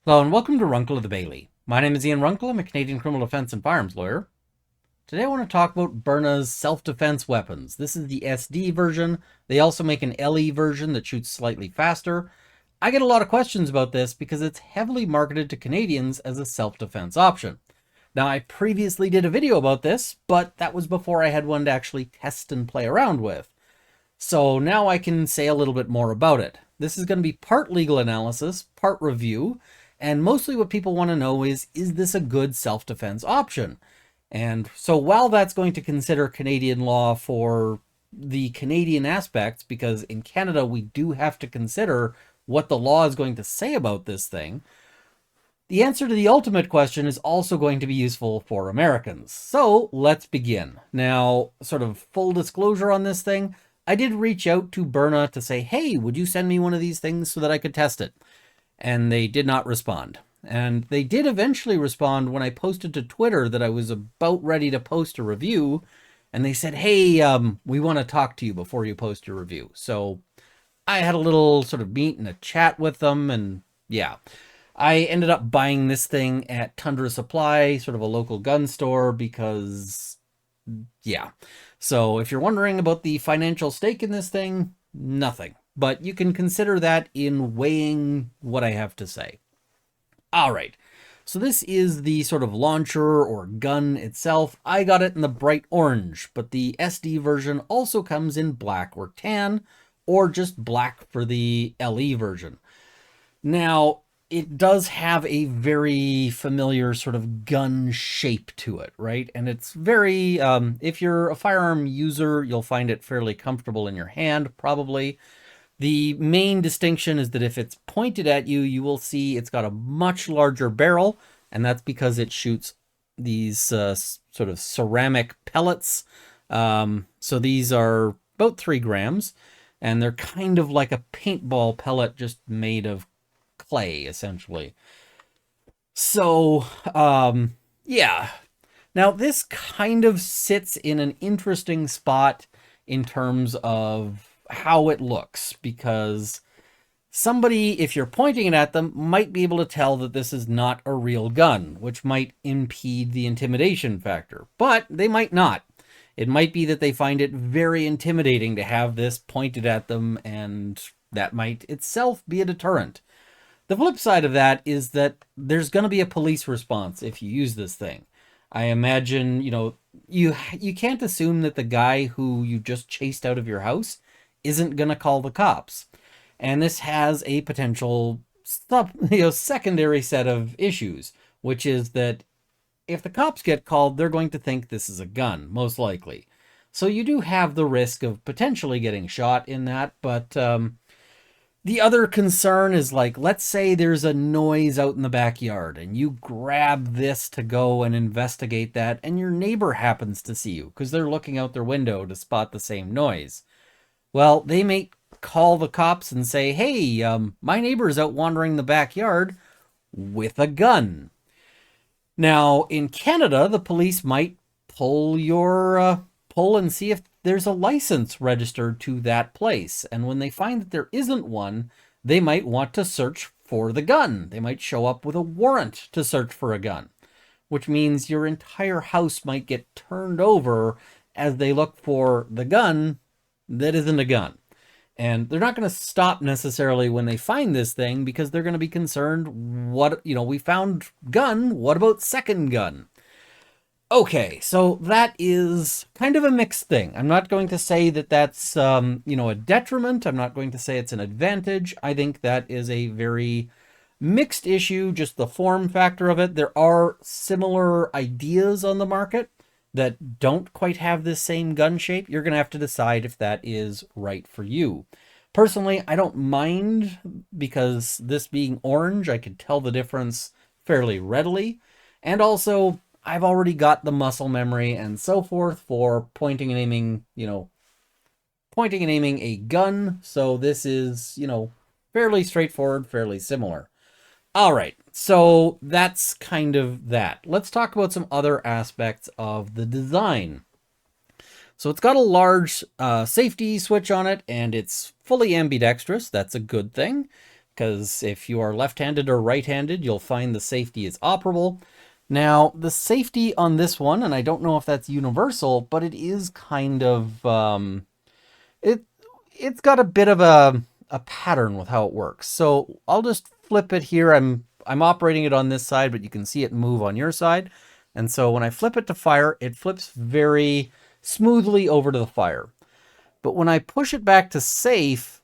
Hello and welcome to Runkle of the Bailey. My name is Ian Runkle. I'm a Canadian criminal defense and firearms lawyer. Today I want to talk about Byrna's self-defense weapons. This is the SD version. They also make an LE version that shoots slightly faster. I get a lot of questions about this because it's heavily marketed to Canadians as a self-defense option. Now, I previously did a video about this, but that was before I had one to actually test and play around with. So now I can say a little bit more about it. This is going to be part legal analysis, part review, and mostly what people want to know is this a good self-defense option? And so while that's going to consider Canadian law for the Canadian aspects, because in Canada we do have to consider what the law is going to say about this thing, the answer to the ultimate question is also going to be useful for Americans. So let's begin. Now, sort of full disclosure on this thing, I did reach out to Byrna to say, hey, would you send me one of these things so that I could test it? And they did not respond. And they did eventually respond when I posted to Twitter that I was about ready to post a review. And they said, hey, we want to talk to you before you post your review. So I had a little sort of meet and a chat with them. And yeah, I ended up buying this thing at Tundra Supply, sort of a local gun store, because yeah. So if you're wondering about the financial stake in this thing, nothing. But you can consider that in weighing what I have to say. All right, so this is the sort of launcher or gun itself. I got it in the bright orange, but the SD version also comes in black or tan, or just black for the LE version. Now, it does have a very familiar sort of gun shape to it, right? And it's very, if you're a firearm user, you'll find it fairly comfortable in your hand, probably. The main distinction is that if it's pointed at you, you will see it's got a much larger barrel, and that's because it shoots these sort of ceramic pellets. So these are about 3 grams, and they're kind of like a paintball pellet just made of clay, essentially. So, yeah. Now, this kind of sits in an interesting spot in terms of how it looks, because somebody, if you're pointing it at them, might be able to tell that this is not a real gun, which might impede the intimidation factor, but they might not. It might be that they find it very intimidating to have this pointed at them, and that might itself be a deterrent. The flip side of that is that there's going to be a police response if you use this thing. I imagine, you can't assume that the guy who you just chased out of your house isn't going to call the cops. And this has a potential secondary set of issues, which is that if the cops get called, they're going to think this is a gun, most likely. So you do have the risk of potentially getting shot in that, but the other concern is, like, let's say there's a noise out in the backyard and you grab this to go and investigate that, and your neighbor happens to see you because they're looking out their window to spot the same noise. Well, they may call the cops and say, hey, my neighbor is out wandering the backyard with a gun. Now, in Canada, the police might pull and see if there's a license registered to that place. And when they find that there isn't one, they might want to search for the gun. They might show up with a warrant to search for a gun, which means your entire house might get turned over as they look for the gun that isn't a gun. And they're not going to stop necessarily when they find this thing, because they're going to be concerned, we found gun, what about second gun? Okay, so that is kind of a mixed thing. I'm not going to say that that's, a detriment. I'm not going to say it's an advantage. I think that is a very mixed issue, just the form factor of it. There are similar ideas on the market that don't quite have this same gun shape. You're going to have to decide if that is right for you. Personally, I don't mind, because this being orange, I could tell the difference fairly readily. And also, I've already got the muscle memory and so forth for pointing and aiming a gun. So this is, fairly straightforward, fairly similar. All right, so that's kind of that. Let's talk about some other aspects of the design. So it's got a large safety switch on it, and it's fully ambidextrous. That's a good thing. because if you are left-handed or right-handed, you'll find the safety is operable. Now, the safety on this one, and I don't know if that's universal, but it is kind of, it's got a bit of a pattern with how it works. So I'll just flip it here. I'm operating it on this side, but you can see it move on your side. And so when I flip it to fire, it flips very smoothly over to the fire. But when I push it back to safe,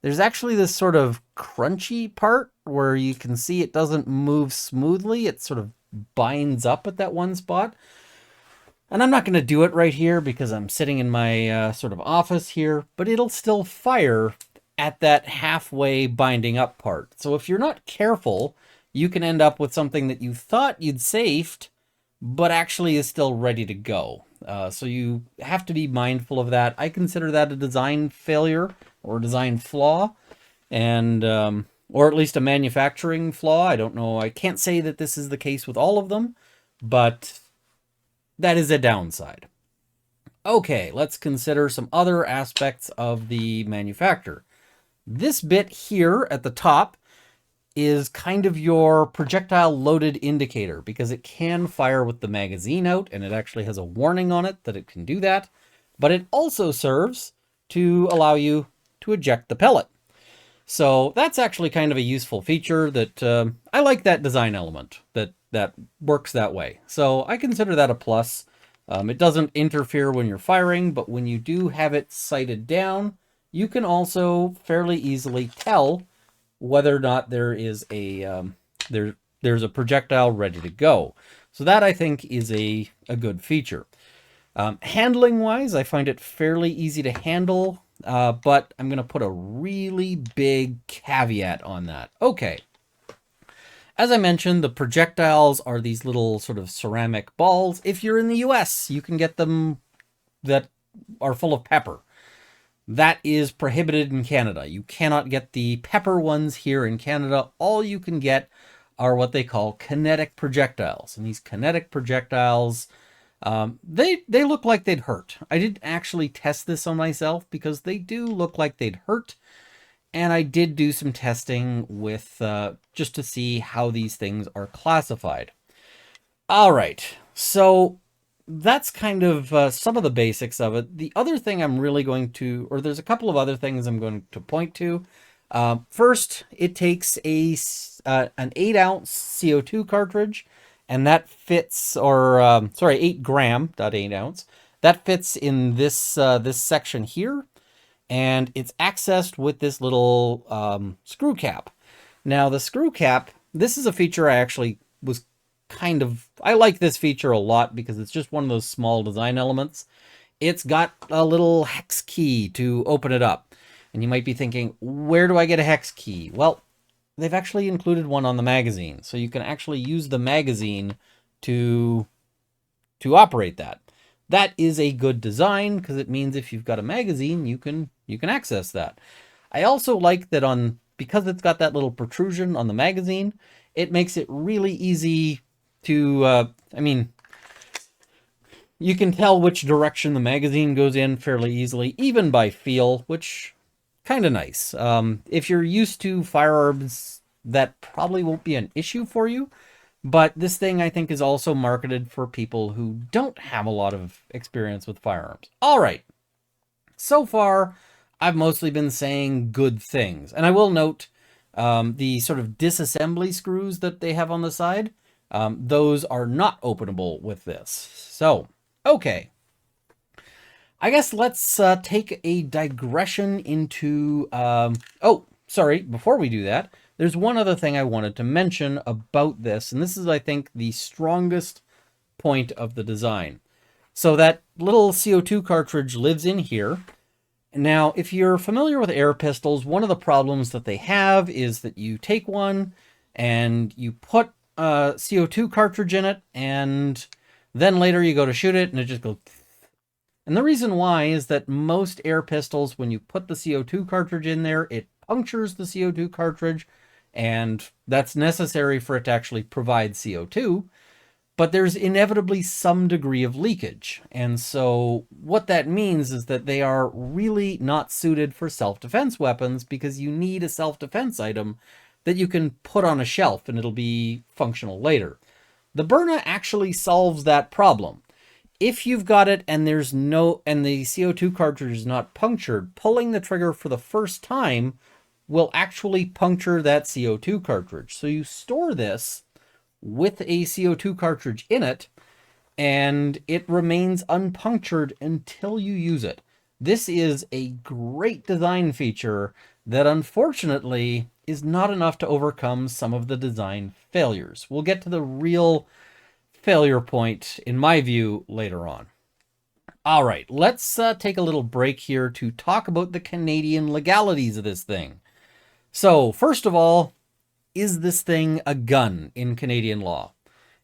there's actually this sort of crunchy part where you can see it doesn't move smoothly. It sort of binds up at that one spot. And I'm not going to do it right here because I'm sitting in my sort of office here, but it'll still fire at that halfway binding up part. So if you're not careful, you can end up with something that you thought you'd safed, but actually is still ready to go. So you have to be mindful of that. I consider that a design failure or a design flaw, and or at least a manufacturing flaw. I don't know. I can't say that this is the case with all of them, but that is a downside. Okay, let's consider some other aspects of the manufacture. This bit here at the top is kind of your projectile loaded indicator because it can fire with the magazine out, and it actually has a warning on it that it can do that. But it also serves to allow you to eject the pellet. So that's actually kind of a useful feature that I like that design element that works that way. So I consider that a plus. It doesn't interfere when you're firing, but when you do have it sighted down, you can also fairly easily tell whether or not there is a there's a projectile ready to go. So that, I think, is a good feature. Handling wise, I find it fairly easy to handle, but I'm going to put a really big caveat on that. Okay. As I mentioned, the projectiles are these little sort of ceramic balls. If you're in the US, you can get them that are full of pepper. That is prohibited in Canada. You cannot get the pepper ones here in Canada. All you can get are what they call kinetic projectiles. And these kinetic projectiles, they look like they'd hurt. I didn't actually test this on myself because they do look like they'd hurt. And I did do some testing with just to see how these things are classified. All right, so that's kind of some of the basics of it. The other thing I'm really going to, or there's a couple of other things I'm going to point to. First, it takes an 8-ounce CO2 cartridge, and that fits, or 8 gram, not 8 ounce. That fits in this this section here. And it's accessed with this little screw cap. Now, the screw cap, this is a feature I actually was I like this feature a lot because it's just one of those small design elements. It's got a little hex key to open it up. And you might be thinking, where do I get a hex key? Well, they've actually included one on the magazine. So you can actually use the magazine to operate that. That is a good design because it means if you've got a magazine, you can access that. I also like that because it's got that little protrusion on the magazine, it makes it really easy to, you can tell which direction the magazine goes in fairly easily, even by feel, which kind of nice. If you're used to firearms, that probably won't be an issue for you. But this thing, I think, is also marketed for people who don't have a lot of experience with firearms. All right. So far, I've mostly been saying good things. And I will note the sort of disassembly screws that they have on the side. Those are not openable with this. So, okay. I guess let's take a digression into... before we do that, there's one other thing I wanted to mention about this, and this is, I think, the strongest point of the design. So that little CO2 cartridge lives in here. Now, if you're familiar with air pistols, one of the problems that they have is that you take one and you put a CO2 cartridge in it, and then later you go to shoot it and it just goes... And the reason why is that most air pistols, when you put the CO2 cartridge in there, it punctures the CO2 cartridge, and that's necessary for it to actually provide CO2. but there's inevitably some degree of leakage. And so what that means is that they are really not suited for self-defense weapons, because you need a self-defense item that you can put on a shelf and it'll be functional later. The Byrna actually solves that problem. If you've got it and the CO2 cartridge is not punctured, pulling the trigger for the first time will actually puncture that CO2 cartridge. So you store this with a CO2 cartridge in it, and it remains unpunctured until you use it. This is a great design feature that unfortunately is not enough to overcome some of the design failures. We'll get to the real failure point, in my view, later on. All right, let's take a little break here to talk about the Canadian legalities of this thing. So, first of all, is this thing a gun in Canadian law?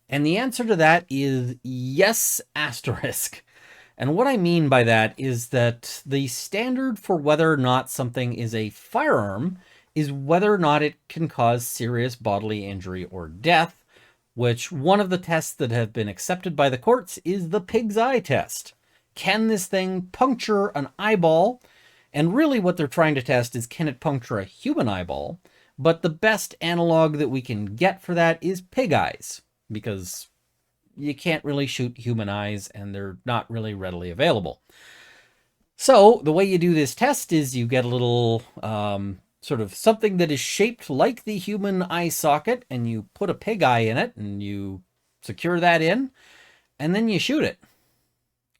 And the answer to that is yes, asterisk. And what I mean by that is that the standard for whether or not something is a firearm is whether or not it can cause serious bodily injury or death, which one of the tests that have been accepted by the courts is the pig's eye test. Can this thing puncture an eyeball? And really what they're trying to test is, can it puncture a human eyeball? But the best analog that we can get for that is pig eyes, because you can't really shoot human eyes and they're not really readily available. So the way you do this test is you get a little sort of something that is shaped like the human eye socket, and you put a pig eye in it and you secure that in, and then you shoot it.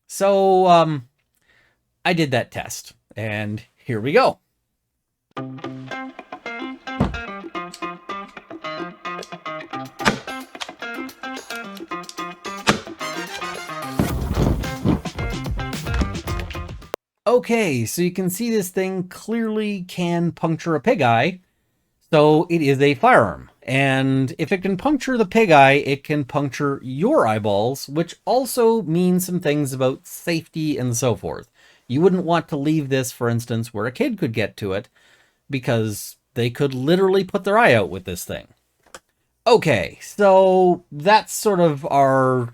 So I did that test, and here we go. Okay, so you can see this thing clearly can puncture a pig eye, so it is a firearm. And if it can puncture the pig eye, it can puncture your eyeballs, which also means some things about safety and so forth. You wouldn't want to leave this, for instance, where a kid could get to it, because they could literally put their eye out with this thing. Okay, so that's sort of our,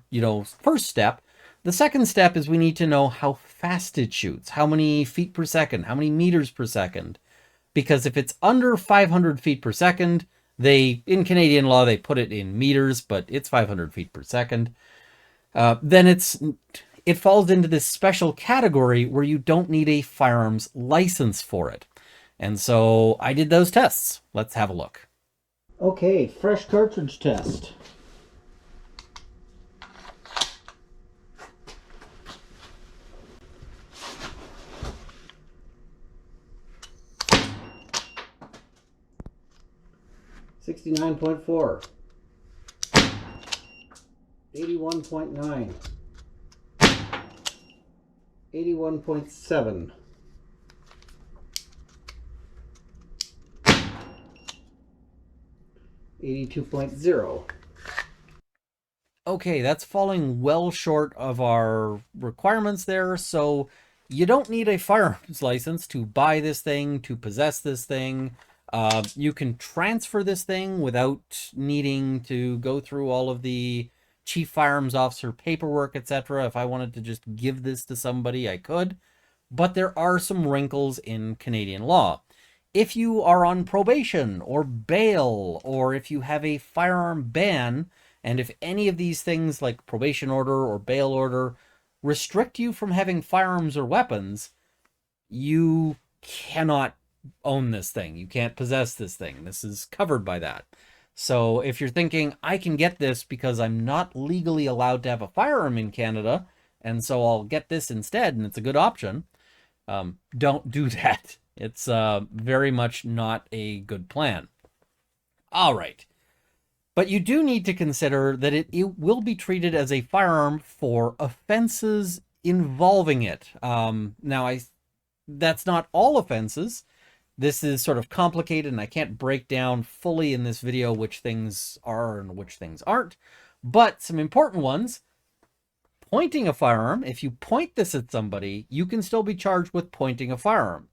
first step. The second step is we need to know how fast it shoots, how many feet per second, how many meters per second. Because if it's under 500 feet per second, in Canadian law, they put it in meters, but it's 500 feet per second. Then it falls into this special category where you don't need a firearms license for it. And so I did those tests. Let's have a look. Okay, fresh cartridge test. $69.4, 81.9, 81.7, 82.0. Okay, that's falling well short of our requirements there, so you don't need a firearms license to buy this thing, to possess this thing. You can transfer this thing without needing to go through all of the chief firearms officer paperwork, etc. If I wanted to just give this to somebody, I could. But there are some wrinkles in Canadian law. If you are on probation or bail, or if you have a firearm ban, and if any of these things like probation order or bail order restrict you from having firearms or weapons, you cannot own this thing. You can't possess this thing. This is covered by that. So if you're thinking, I can get this because I'm not legally allowed to have a firearm in Canada, and so I'll get this instead, and it's a good option, don't do that. It's very much not a good plan. All right. But you do need to consider that it will be treated as a firearm for offenses involving it. Now, that's not all offenses. This is sort of complicated, and I can't break down fully in this video which things are and which things aren't. But some important ones: pointing a firearm. If you point this at somebody, you can still be charged with pointing a firearm.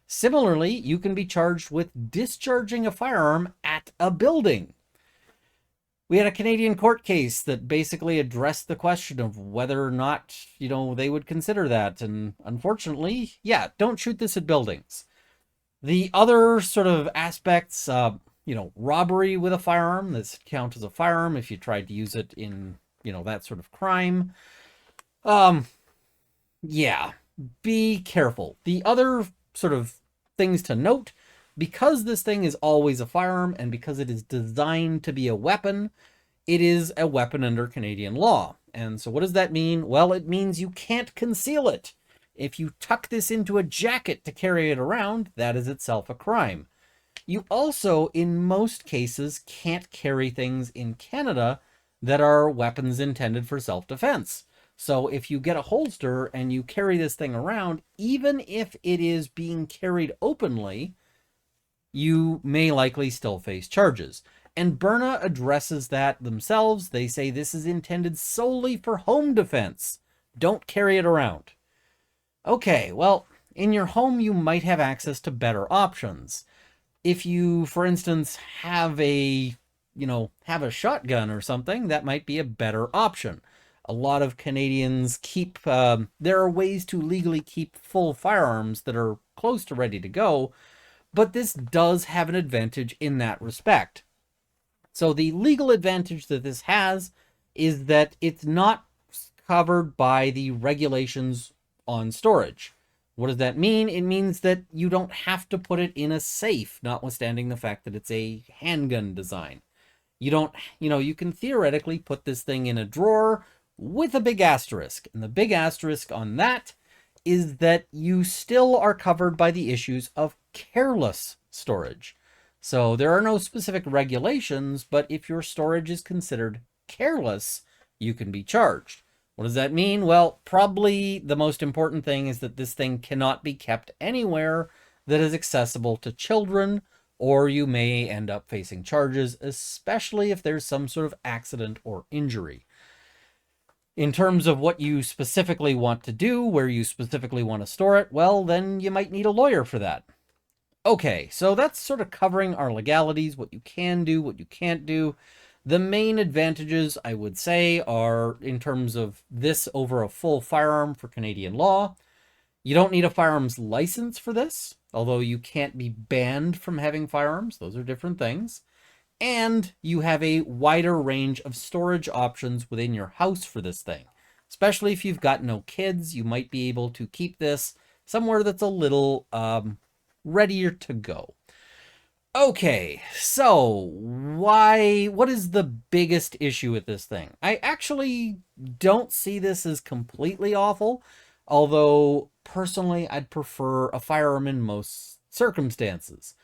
Similarly, you can be charged with discharging a firearm at a building. We had a Canadian court case that basically addressed the question of whether or not, they would consider that. And unfortunately, yeah, don't shoot this at buildings. The other sort of aspects, robbery with a firearm, this count as a firearm if you tried to use it in, that sort of crime. Um, yeah, be careful. The other sort of things to note, because this thing is always a firearm and because it is designed to be a weapon, it is a weapon under Canadian law. And so what does that mean? Well, it means you can't conceal it. If you tuck this into a jacket to carry it around, that is itself a crime. You also, in most cases, can't carry things in Canada that are weapons intended for self-defense. So if you get a holster and you carry this thing around, even if it is being carried openly, you may likely still face charges. And Byrna addresses that themselves. They say this is intended solely for home defense. Don't carry it around. Okay, well, in your home, you might have access to better options. If you, for instance, have a shotgun or something, that might be a better option. A lot of Canadians keep, there are ways to legally keep full firearms that are close to ready to go, but this does have an advantage in that respect. So the legal advantage that this has is that it's not covered by the regulations on storage. What does that mean? It means that you don't have to put it in a safe, notwithstanding the fact that it's a handgun design. You don't, you can theoretically put this thing in a drawer with a big asterisk. And the big asterisk on that is that you still are covered by the issues of careless storage. So there are no specific regulations, but if your storage is considered careless, you can be charged. What does that mean? Well, probably the most important thing is that this thing cannot be kept anywhere that is accessible to children, or you may end up facing charges, especially if there's some sort of accident or injury. In terms of what you specifically want to do, where you specifically want to store it, well, then you might need a lawyer for that. Okay, so that's sort of covering our legalities, what you can do, what you can't do. The main advantages, I would say, are in terms of this over a full firearm for Canadian law. You don't need a firearms license for this, although you can't be banned from having firearms. Those are different things. And you have a wider range of storage options within your house for this thing. Especially if you've got no kids, you might be able to keep this somewhere that's a little readier to go. Okay, so what is the biggest issue with this thing? I actually don't see this as completely awful, although personally I'd prefer a firearm in most circumstances.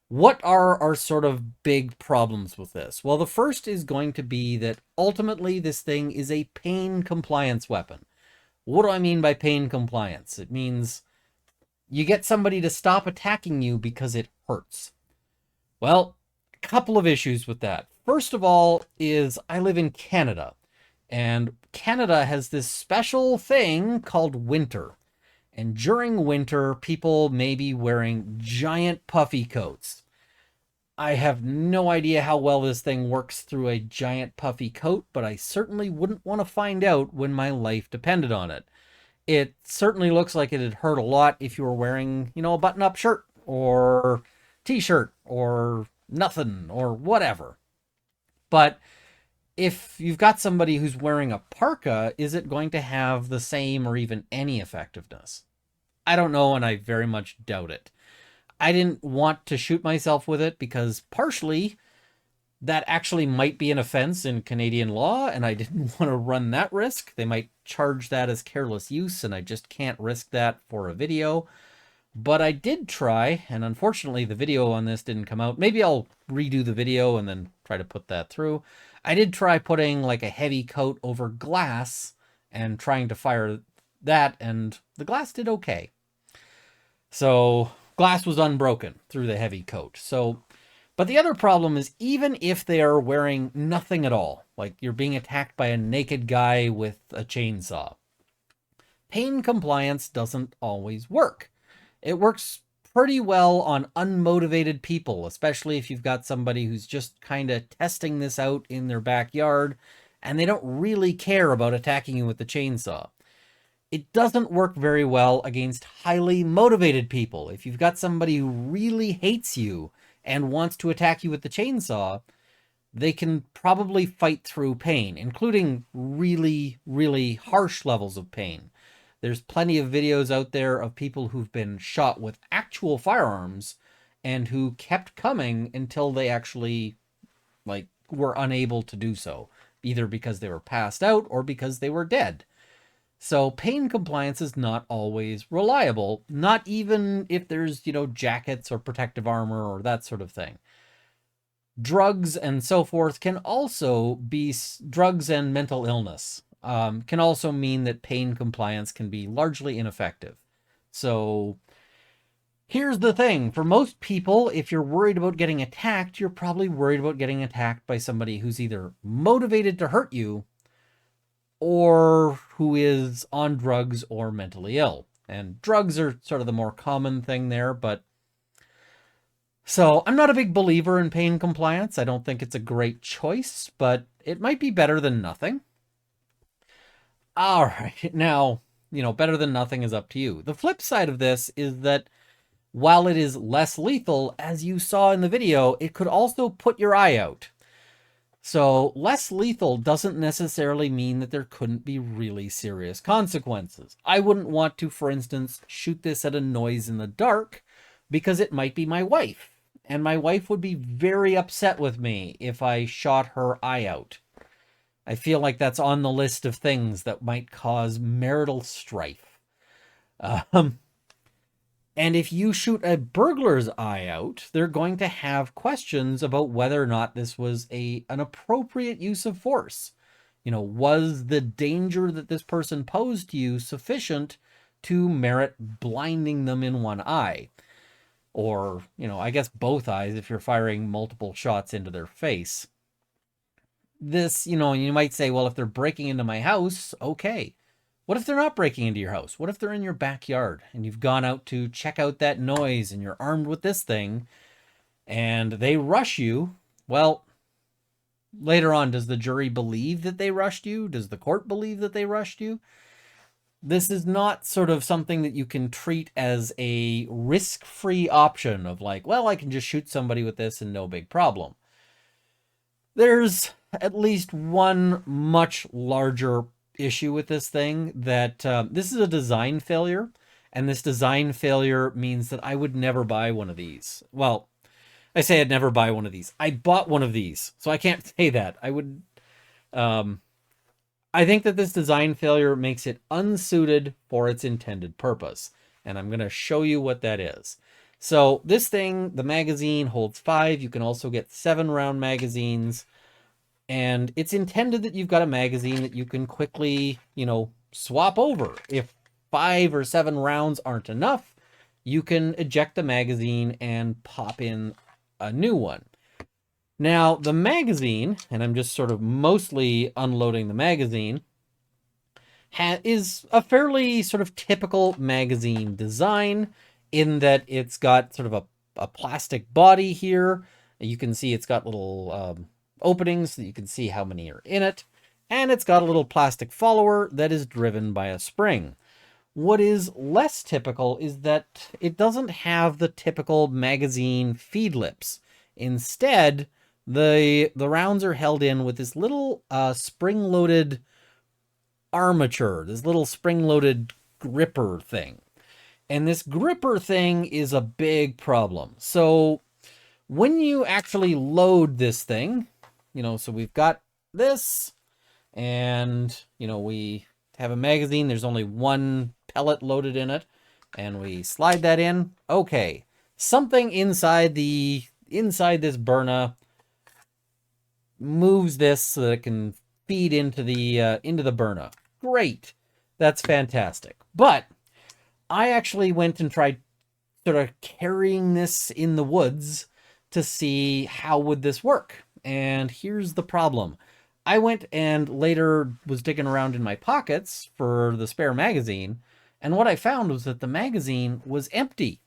What are our sort of big problems with this? Well, the first is going to be that ultimately this thing is a pain compliance weapon. What do I mean by pain compliance? It means you get somebody to stop attacking you because it hurts. Well, a couple of issues with that. First of all is I live in Canada, and Canada has this special thing called winter. And during winter, people may be wearing giant puffy coats. I have no idea how well this thing works through a giant puffy coat, but I certainly wouldn't want to find out when my life depended on it. It certainly looks like it'd hurt a lot if you were wearing, a button-up shirt or t-shirt or nothing or whatever. But if you've got somebody who's wearing a parka, is it going to have the same or even any effectiveness? I don't know, and I very much doubt it. I didn't want to shoot myself with it because partially that actually might be an offense in Canadian law, and I didn't want to run that risk. They might charge that as careless use, and I just can't risk that for a video. But I did try, and unfortunately the video on this didn't come out. Maybe I'll redo the video and then try to put that through. I did try putting like a heavy coat over glass and trying to fire that, and the glass did okay. So glass was unbroken through the heavy coat. So, but the other problem is even if they are wearing nothing at all, like you're being attacked by a naked guy with a chainsaw, pain compliance doesn't always work. It works pretty well on unmotivated people, especially if you've got somebody who's just kind of testing this out in their backyard and they don't really care about attacking you with the chainsaw. It doesn't work very well against highly motivated people. If you've got somebody who really hates you and wants to attack you with the chainsaw, they can probably fight through pain, including really, really harsh levels of pain. There's plenty of videos out there of people who've been shot with actual firearms and who kept coming until they actually were unable to do so, either because they were passed out or because they were dead. So pain compliance is not always reliable, not even if there's, jackets or protective armor or that sort of thing. Drugs and so forth can also be, drugs and mental illness can also mean that pain compliance can be largely ineffective. So here's the thing. For most people, if you're worried about getting attacked, you're probably worried about getting attacked by somebody who's either motivated to hurt you or who is on drugs or mentally ill. And drugs are sort of the more common thing there, but so I'm not a big believer in pain compliance. I don't think it's a great choice, but it might be better than nothing. All right, now, better than nothing is up to you. The flip side of this is that while it is less lethal, as you saw in the video, it could also put your eye out. So less lethal doesn't necessarily mean that there couldn't be really serious consequences. I wouldn't want to, for instance, shoot this at a noise in the dark because it might be my wife. And my wife would be very upset with me if I shot her eye out. I feel like that's on the list of things that might cause marital strife. And if you shoot a burglar's eye out, they're going to have questions about whether or not this was an appropriate use of force. Was the danger that this person posed to you sufficient to merit blinding them in one eye? Or, I guess both eyes if you're firing multiple shots into their face. This, you might say, well, if they're breaking into my house, okay. What if they're not breaking into your house? What if they're in your backyard and you've gone out to check out that noise and you're armed with this thing and they rush you? Well, later on, does the jury believe that they rushed you? Does the court believe that they rushed you? This is not sort of something that you can treat as a risk-free option of like, well, I can just shoot somebody with this and no big problem. There's at least one much larger issue with this thing, that this is a design failure, and this design failure means that I would never buy one of these. Well, I say I'd never buy one of these. I bought one of these, so I can't say that. I would... I think that this design failure makes it unsuited for its intended purpose, and I'm going to show you what that is. So this thing, the magazine holds 5. You can also get 7-round magazines, and it's intended that you've got a magazine that you can quickly, swap over. If 5 or 7 rounds aren't enough, you can eject the magazine and pop in a new one. Now, the magazine, and I'm just sort of mostly unloading the magazine, is a fairly sort of typical magazine design in that it's got sort of a plastic body here. You can see it's got little openings so you can see how many are in it. And it's got a little plastic follower that is driven by a spring. What is less typical is that it doesn't have the typical magazine feed lips. Instead, the rounds are held in with this little spring-loaded armature, this little spring-loaded gripper thing. And this gripper thing is a big problem. So when you actually load this thing, so we've got this, and, we have a magazine. There's only one pellet loaded in it, and we slide that in. Okay, something inside this Byrna moves this so that it can feed into the Byrna. Great, that's fantastic. But I actually went and tried sort of carrying this in the woods to see how would this work. And here's the problem. I went and later was digging around in my pockets for the spare magazine, and what I found was that the magazine was empty.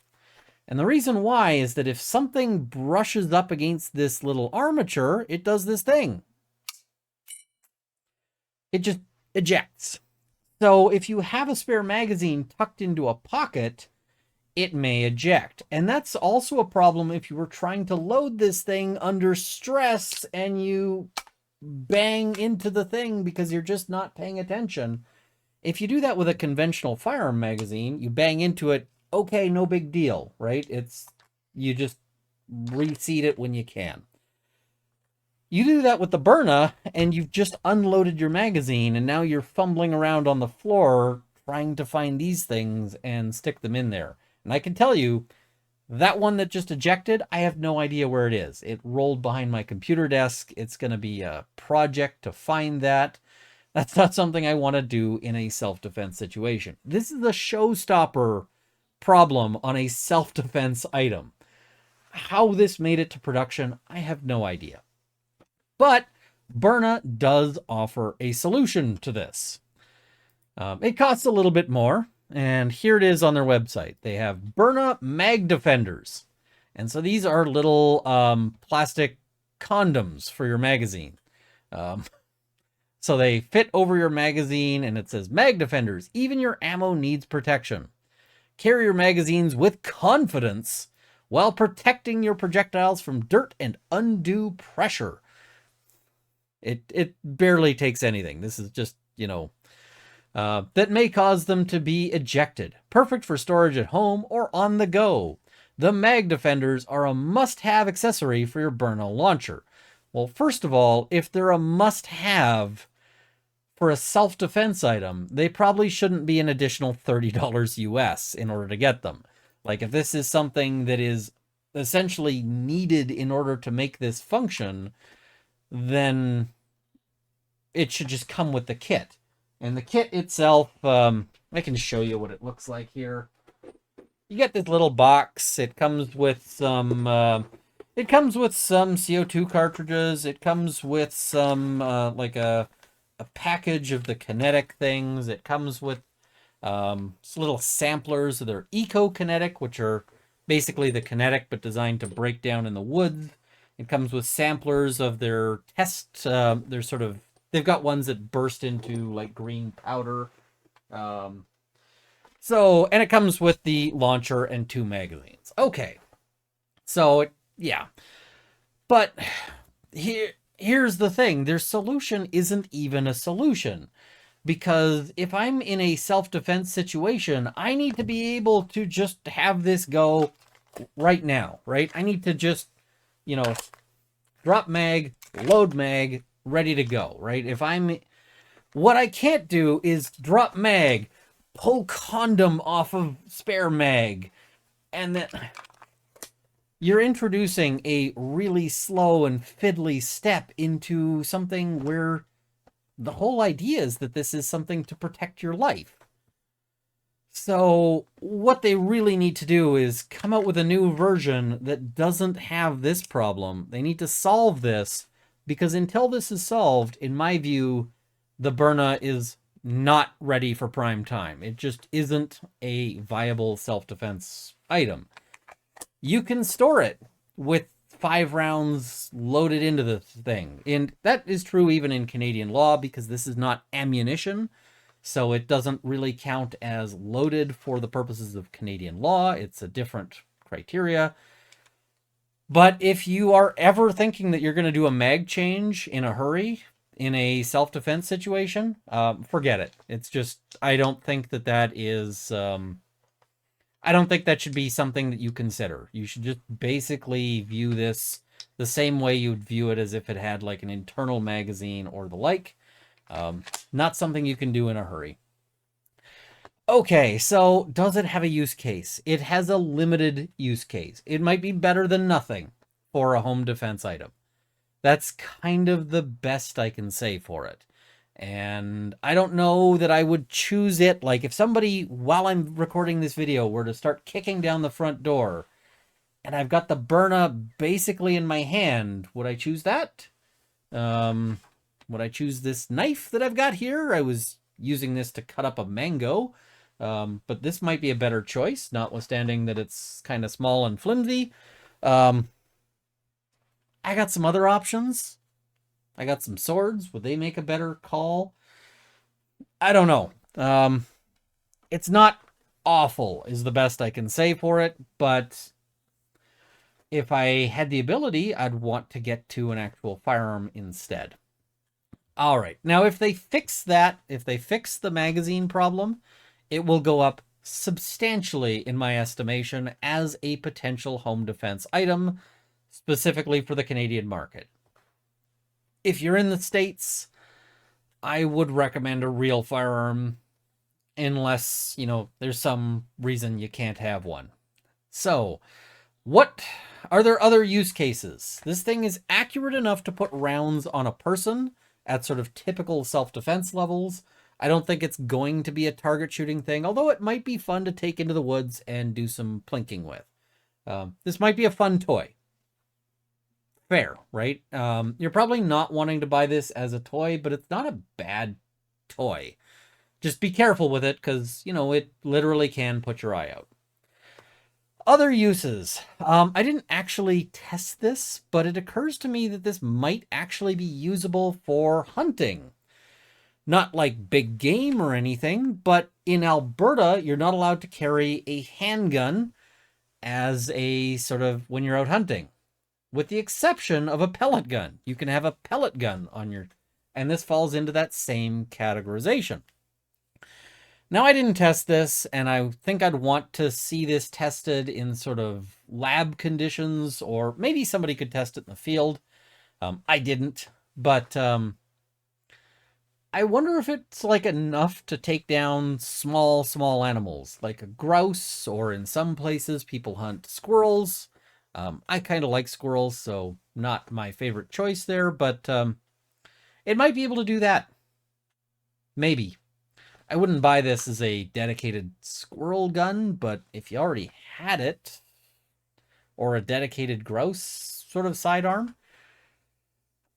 And the reason why is that if something brushes up against this little armature, it does this thing. It just ejects. So if you have a spare magazine tucked into a pocket, it may eject. And that's also a problem if you were trying to load this thing under stress and you bang into the thing because you're just not paying attention. If you do that with a conventional firearm magazine, you bang into it, okay, no big deal, right? You just reseat it when you can. You do that with the Byrna, and you've just unloaded your magazine, and now you're fumbling around on the floor trying to find these things and stick them in there. And I can tell you, that one that just ejected, I have no idea where it is. It rolled behind my computer desk. It's going to be a project to find that. That's not something I want to do in a self-defense situation. This is a showstopper problem on a self-defense item. How this made it to production, I have no idea. But Byrna does offer a solution to this. It costs a little bit more, and here it is on their website. They have Byrna Mag Defenders. And so these are little plastic condoms for your magazine. So they fit over your magazine, and it says, Mag Defenders, even your ammo needs protection. Carry your magazines with confidence while protecting your projectiles from dirt and undue pressure. It barely takes anything. This is just, that may cause them to be ejected. Perfect for storage at home or on the go. The Mag Defenders are a must-have accessory for your Byrna launcher. Well, first of all, if they're a must-have for a self-defense item, they probably shouldn't be an additional $30 US in order to get them. Like, if this is something that is essentially needed in order to make this function, then it should just come with the kit. And the kit itself, I can show you what it looks like here. You get this little box. It comes with some CO2 cartridges. It comes with some like a package of the kinetic things. It comes with little samplers of their eco-kinetic, which are basically the kinetic but designed to break down in the woods. It comes with samplers of their test. They've got ones that burst into like green powder. And it comes with the launcher and 2 magazines. Okay. So, yeah. But here's the thing. Their solution isn't even a solution. Because if I'm in a self-defense situation, I need to be able to just have this go right now, right? I need to just, drop mag, load mag, ready to go, right? What I can't do is drop mag, pull condom off of spare mag, and then you're introducing a really slow and fiddly step into something where the whole idea is that this is something to protect your life. So what they really need to do is come out with a new version that doesn't have this problem. They need to solve this, because until this is solved, in my view, the Byrna is not ready for prime time. It just isn't a viable self-defense item. You can store it with 5 rounds loaded into the thing. And that is true even in Canadian law, because this is not ammunition. So it doesn't really count as loaded for the purposes of Canadian law. It's a different criteria. But if you are ever thinking that you're going to do a mag change in a hurry in a self-defense situation, forget it. It's just, I don't think that is... I don't think that should be something that you consider. You should just basically view this the same way you'd view it as if it had like an internal magazine or the like. Not something you can do in a hurry. Okay, so does it have a use case? It has a limited use case. It might be better than nothing for a home defense item. That's kind of the best I can say for it. And I don't know that I would choose it. Like, if somebody, while I'm recording this video, were to start kicking down the front door, and I've got the Byrna basically in my hand, would I choose that? Would I choose this knife that I've got here? I was using this to cut up a mango. But this might be a better choice, notwithstanding that it's kind of small and flimsy. Um, I got some other options. I got some swords. Would they make a better call? I don't know. It's not awful, is the best I can say for it, but if I had the ability, I'd want to get to an actual firearm instead. All right. Now, if they fix that, if they fix the magazine problem, it will go up substantially in my estimation as a potential home defense item, specifically for the Canadian market. If you're in the States, I would recommend a real firearm unless, there's some reason you can't have one. So, what are there other use cases? This thing is accurate enough to put rounds on a person at sort of typical self-defense levels. I don't think it's going to be a target shooting thing, although it might be fun to take into the woods and do some plinking with. This might be a fun toy. Fair, right? You're probably not wanting to buy this as a toy, but it's not a bad toy. Just be careful with it because, it literally can put your eye out. Other uses. I didn't actually test this, but it occurs to me that this might actually be usable for hunting. Not like big game or anything, but in Alberta, you're not allowed to carry a handgun as a sort of when you're out hunting. With the exception of a pellet gun. You can have a pellet gun on your... And this falls into that same categorization. Now, I didn't test this, and I think I'd want to see this tested in sort of lab conditions, or maybe somebody could test it in the field. I didn't, but I wonder if it's like enough to take down small animals, like a grouse, or in some places people hunt squirrels. I kind of like squirrels, so not my favorite choice there, but it might be able to do that. Maybe. I wouldn't buy this as a dedicated squirrel gun, but if you already had it, or a dedicated grouse sort of sidearm,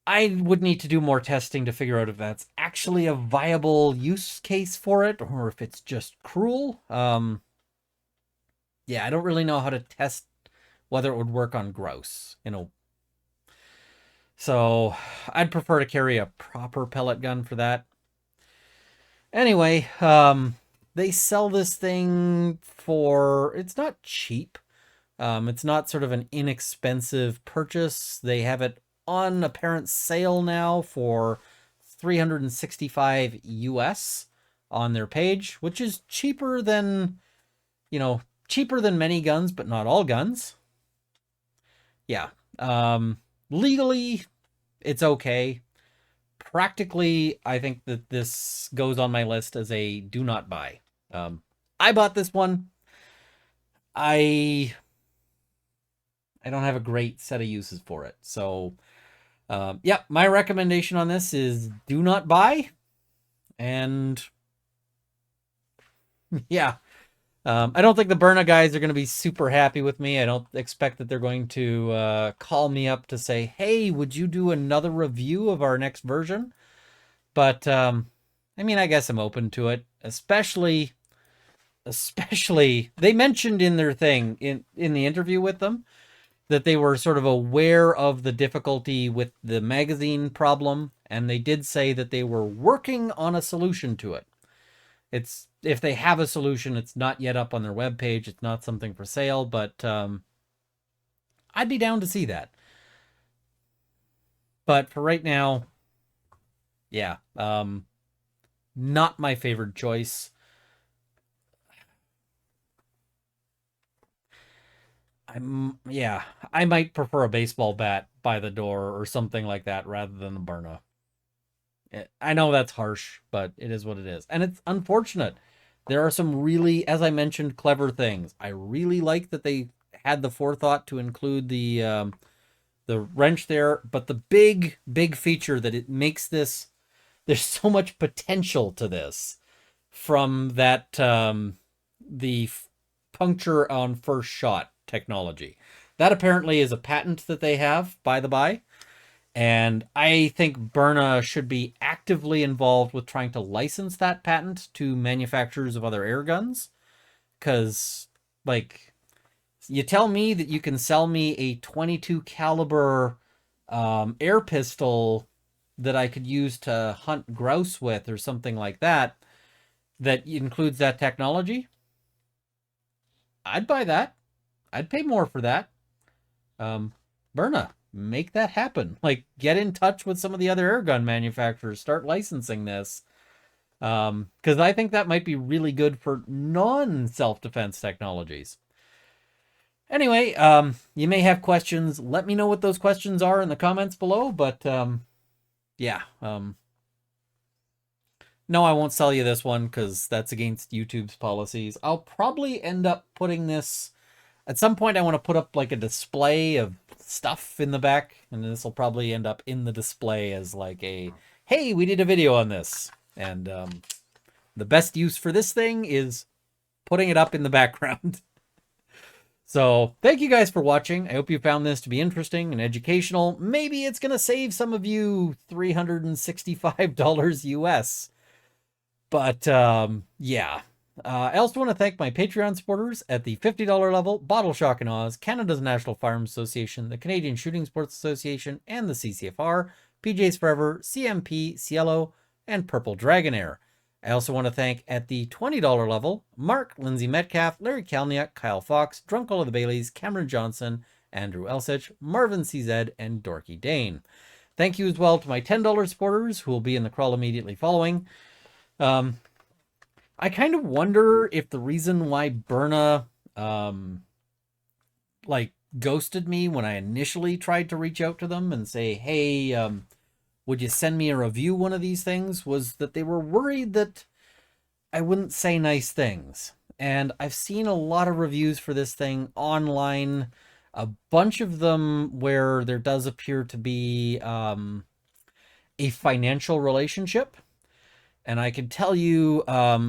I would need to do more testing to figure out if that's actually a viable use case for it, or if it's just cruel. Yeah, I don't really know how to test whether it would work on grouse, So I'd prefer to carry a proper pellet gun for that. Anyway, they sell this thing for, it's not cheap. It's not sort of an inexpensive purchase. They have it on apparent sale now for $365 US on their page, which is cheaper than many guns, but not all guns. Yeah. Legally, it's okay. Practically, I think that this goes on my list as a do not buy. I bought this one. I don't have a great set of uses for it. So, yeah, my recommendation on this is do not buy. And yeah, I don't think the Byrna guys are going to be super happy with me. I don't expect that they're going to call me up to say, hey, would you do another review of our next version? But, I mean, I guess I'm open to it, especially they mentioned in their thing, in the interview with them, that they were sort of aware of the difficulty with the magazine problem, and they did say that they were working on a solution to it. It's, if they have a solution, it's not yet up on their webpage. It's not something for sale, but I'd be down to see that. But for right now, yeah, not my favorite choice. I might prefer a baseball bat by the door or something like that rather than the Byrna. I know that's harsh, but it is what it is. And it's unfortunate. There are some really, as I mentioned, clever things. I really like that they had the forethought to include the wrench there, but the big feature that it makes this, there's so much potential to this from that the puncture on first shot technology. That apparently is a patent that they have, by the by. And I think Byrna should be actively involved with trying to license that patent to manufacturers of other air guns. Because, like, you tell me that you can sell me a 22 caliber air pistol that I could use to hunt grouse with or something like that, that includes that technology. I'd buy that. I'd pay more for that. Um, Byrna, make that happen. Like, get in touch with some of the other airgun manufacturers. Start licensing this. Because I think that might be really good for non-self-defense technologies. Anyway, you may have questions. Let me know what those questions are in the comments below. But yeah, no, I won't sell you this one because that's against YouTube's policies. I'll probably end up putting this at some point. I want to put up like a display of stuff in the back, and this will probably end up in the display as like a, hey, we did a video on this. And the best use for this thing is putting it up in the background. So thank you guys for watching. I hope you found this to be interesting and educational. Maybe it's going to save some of you $365 US. But yeah. I also want to thank my Patreon supporters at the $50 level: Bottle Shock and Oz, Canada's National Firearms Association, the Canadian Shooting Sports Association, and the CCFR, PJs Forever, CMP, Cielo, and Purple Dragonair. I also want to thank at the $20 level: Mark, Lindsay Metcalf, Larry Kalniak, Kyle Fox, Drunk All of the Baileys, Cameron Johnson, Andrew Elsich, Marvin CZ, and Dorky Dane. Thank you as well to my $10 supporters who will be in the crawl immediately following. I kind of wonder if the reason why Byrna like ghosted me when I initially tried to reach out to them and say, hey, would you send me a review one of these things, was that they were worried that I wouldn't say nice things. And I've seen a lot of reviews for this thing online, a bunch of them where there does appear to be a financial relationship. And I can tell you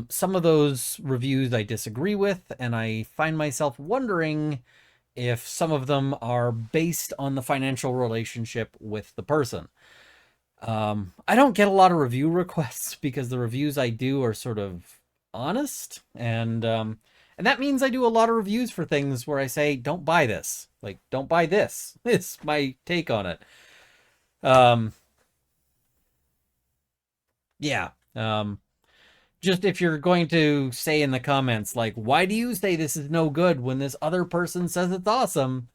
some of those reviews I disagree with, and I find myself wondering if some of them are based on the financial relationship with the person. I don't get a lot of review requests because the reviews I do are sort of honest, and that means I do a lot of reviews for things where I say, don't buy this. Like, don't buy this. It's my take on it. Yeah. Just if you're going to say in the comments, like, why do you say this is no good when this other person says it's awesome?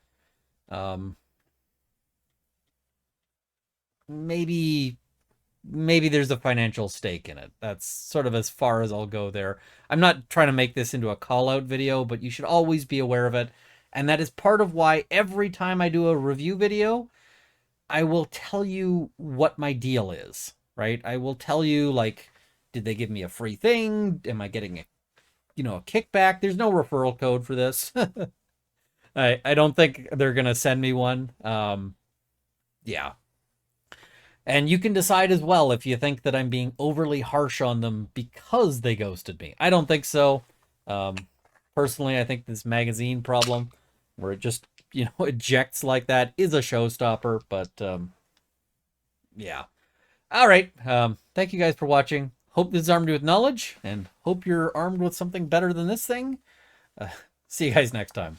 Maybe there's a financial stake in it. That's sort of as far as I'll go there. I'm not trying to make this into a call-out video, but you should always be aware of it. And that is part of why every time I do a review video, I will tell you what my deal is, right? I will tell you, like, did they give me a free thing? Am I getting a, a kickback? There's no referral code for this. I don't think they're going to send me one. Yeah. And you can decide as well if you think that I'm being overly harsh on them because they ghosted me. I don't think so. Personally, I think this magazine problem where it just, ejects like that is a showstopper. But yeah. All right. Thank you guys for watching. Hope this is armed you with knowledge, and hope you're armed with something better than this thing. See you guys next time.